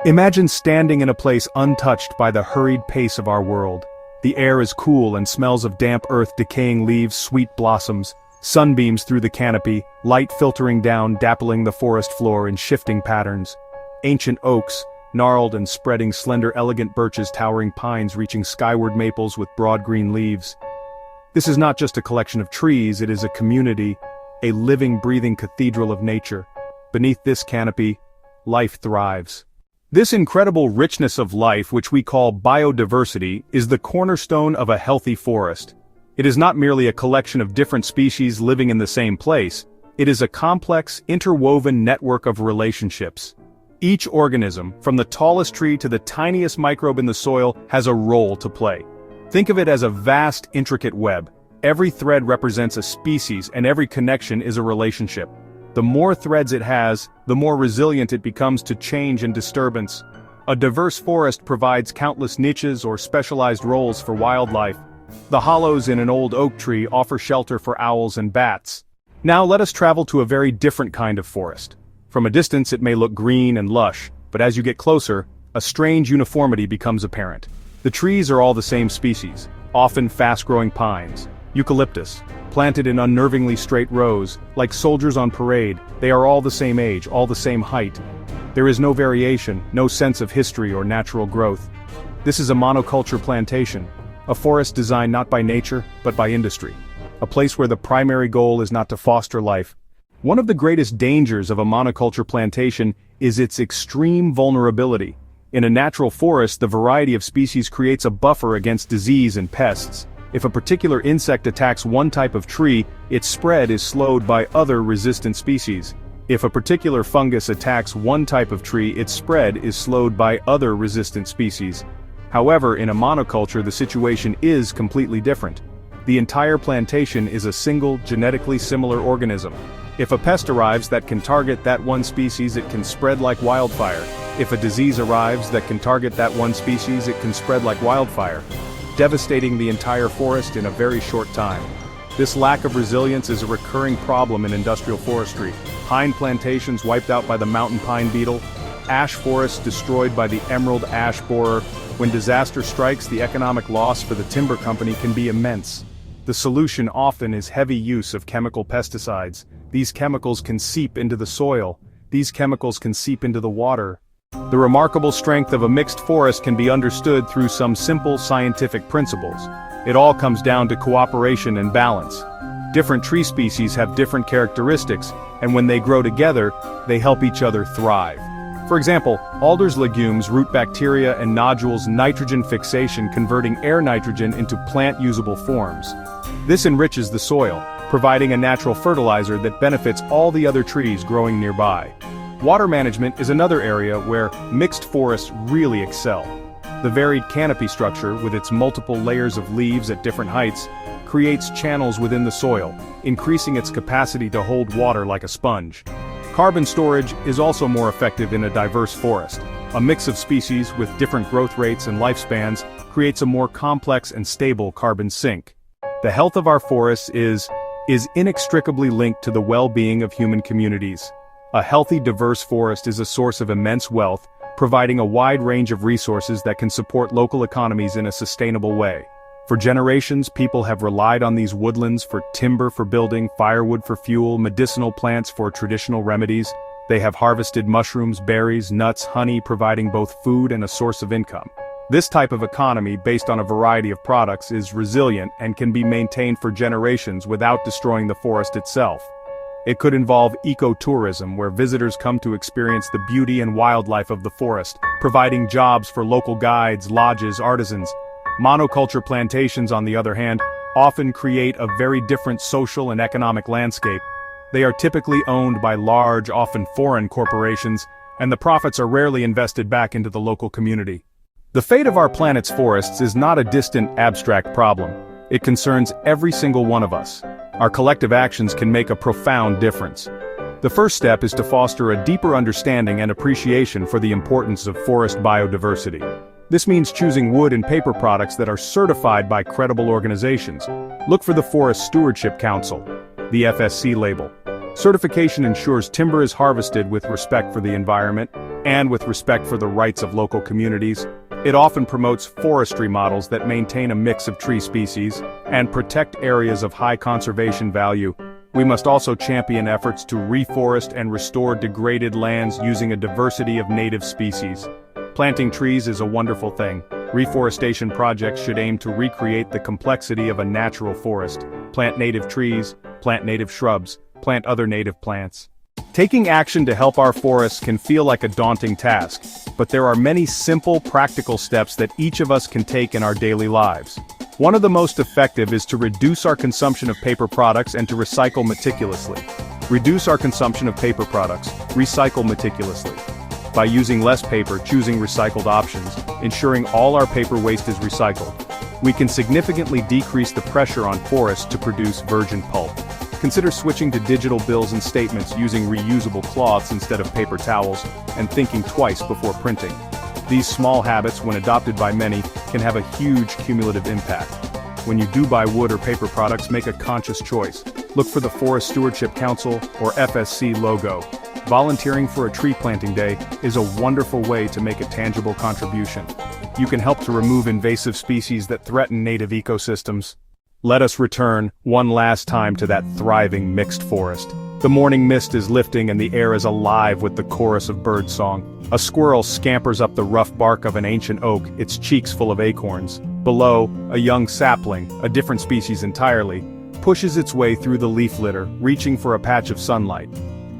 Imagine standing in a place untouched by the hurried pace of our world. The air is cool and smells of damp earth, decaying leaves, sweet blossoms, sunbeams through the canopy, light filtering down, dappling the forest floor in shifting patterns. Ancient oaks, gnarled and spreading, slender elegant birches, towering pines reaching skyward, maples with broad green leaves. This is not just a collection of trees, it is a community, a living, breathing cathedral of nature. Beneath this canopy, life thrives. This incredible richness of life, which we call biodiversity, is the cornerstone of a healthy forest. It is not merely a collection of different species living in the same place, it is a complex, interwoven network of relationships. Each organism, from the tallest tree to the tiniest microbe in the soil, has a role to play. Think of it as a vast, intricate web. Every thread represents a species, and every connection is a relationship. The more threads it has, the more resilient it becomes to change and disturbance. A diverse forest provides countless niches or specialized roles for wildlife. The hollows in an old oak tree offer shelter for owls and bats. Now let us travel to a very different kind of forest. From a distance it may look green and lush, but as you get closer, a strange uniformity becomes apparent. The trees are all the same species, often fast-growing pines. Eucalyptus, planted in unnervingly straight rows, like soldiers on parade, they are all the same age, all the same height. There is no variation, no sense of history or natural growth. This is a monoculture plantation, a forest designed not by nature, but by industry. A place where the primary goal is not to foster life. One of the greatest dangers of a monoculture plantation is its extreme vulnerability. In a natural forest, the variety of species creates a buffer against disease and pests. If a particular insect attacks one type of tree, its spread is slowed by other resistant species. If a particular fungus attacks one type of tree, its spread is slowed by other resistant species. However, in a monoculture the situation is completely different. The entire plantation is a single, genetically similar organism. If a pest arrives that can target that one species, it can spread like wildfire. If a disease arrives that can target that one species, it can spread like wildfire, devastating the entire forest in a very short time. This lack of resilience is a recurring problem in industrial forestry. Pine plantations wiped out by the mountain pine beetle, ash forests destroyed by the emerald ash borer. When disaster strikes, the economic loss for the timber company can be immense. The solution often is heavy use of chemical pesticides. These chemicals can seep into the soil. These chemicals can seep into the water. The remarkable strength of a mixed forest can be understood through some simple scientific principles. It all comes down to cooperation and balance. Different tree species have different characteristics, and when they grow together, they help each other thrive. For example, alders legumes root bacteria and nodules nitrogen fixation, converting air nitrogen into plant-usable forms. This enriches the soil, providing a natural fertilizer that benefits all the other trees growing nearby. Water management is another area where mixed forests really excel. The varied canopy structure, with its multiple layers of leaves at different heights, creates channels within the soil, increasing its capacity to hold water like a sponge. Carbon storage is also more effective in a diverse forest. A mix of species with different growth rates and lifespans creates a more complex and stable carbon sink. The health of our forests is inextricably linked to the well-being of human communities. A healthy, diverse forest is a source of immense wealth, providing a wide range of resources that can support local economies in a sustainable way. For generations, people have relied on these woodlands for timber for building, firewood for fuel, medicinal plants for traditional remedies. They have harvested mushrooms, berries, nuts, honey, providing both food and a source of income. This type of economy, based on a variety of products, is resilient and can be maintained for generations without destroying the forest itself. It could involve ecotourism, where visitors come to experience the beauty and wildlife of the forest, providing jobs for local guides, lodges, artisans. Monoculture plantations, on the other hand, often create a very different social and economic landscape. They are typically owned by large, often foreign corporations, and the profits are rarely invested back into the local community. The fate of our planet's forests is not a distant, abstract problem. It concerns every single one of us. Our collective actions can make a profound difference. The first step is to foster a deeper understanding and appreciation for the importance of forest biodiversity. This means choosing wood and paper products that are certified by credible organizations. Look for the Forest Stewardship Council, the FSC label. Certification ensures timber is harvested with respect for the environment, And with respect for the rights of local communities, it often promotes forestry models that maintain a mix of tree species and protect areas of high conservation value. We must also champion efforts to reforest and restore degraded lands using a diversity of native species. Planting trees is a wonderful thing. Reforestation projects should aim to recreate the complexity of a natural forest. Plant native trees, plant native shrubs, plant other native plants. Taking action to help our forests can feel like a daunting task, but there are many simple, practical steps that each of us can take in our daily lives. One of the most effective is to reduce our consumption of paper products and to recycle meticulously. Reduce our consumption of paper products, recycle meticulously. By using less paper, choosing recycled options, ensuring all our paper waste is recycled, we can significantly decrease the pressure on forests to produce virgin pulp. Consider switching to digital bills and statements using reusable cloths instead of paper towels, and thinking twice before printing. These small habits, when adopted by many, can have a huge cumulative impact. When you do buy wood or paper products, make a conscious choice. Look for the Forest Stewardship Council, or FSC logo. Volunteering for a tree planting day is a wonderful way to make a tangible contribution. You can help to remove invasive species that threaten native ecosystems. Let us return, one last time, to that thriving mixed forest. The morning mist is lifting and the air is alive with the chorus of birdsong. A squirrel scampers up the rough bark of an ancient oak, its cheeks full of acorns. Below, a young sapling, a different species entirely, pushes its way through the leaf litter, reaching for a patch of sunlight.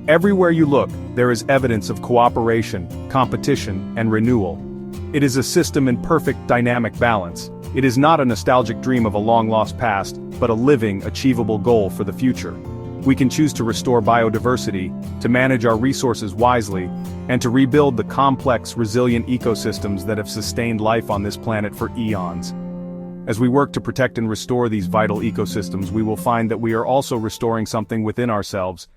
Everywhere you look, there is evidence of cooperation, competition, and renewal. It is a system in perfect dynamic balance. It is not a nostalgic dream of a long-lost past, but a living, achievable goal for the future. We can choose to restore biodiversity, to manage our resources wisely, and to rebuild the complex, resilient ecosystems that have sustained life on this planet for eons. As we work to protect and restore these vital ecosystems, we will find that we are also restoring something within ourselves,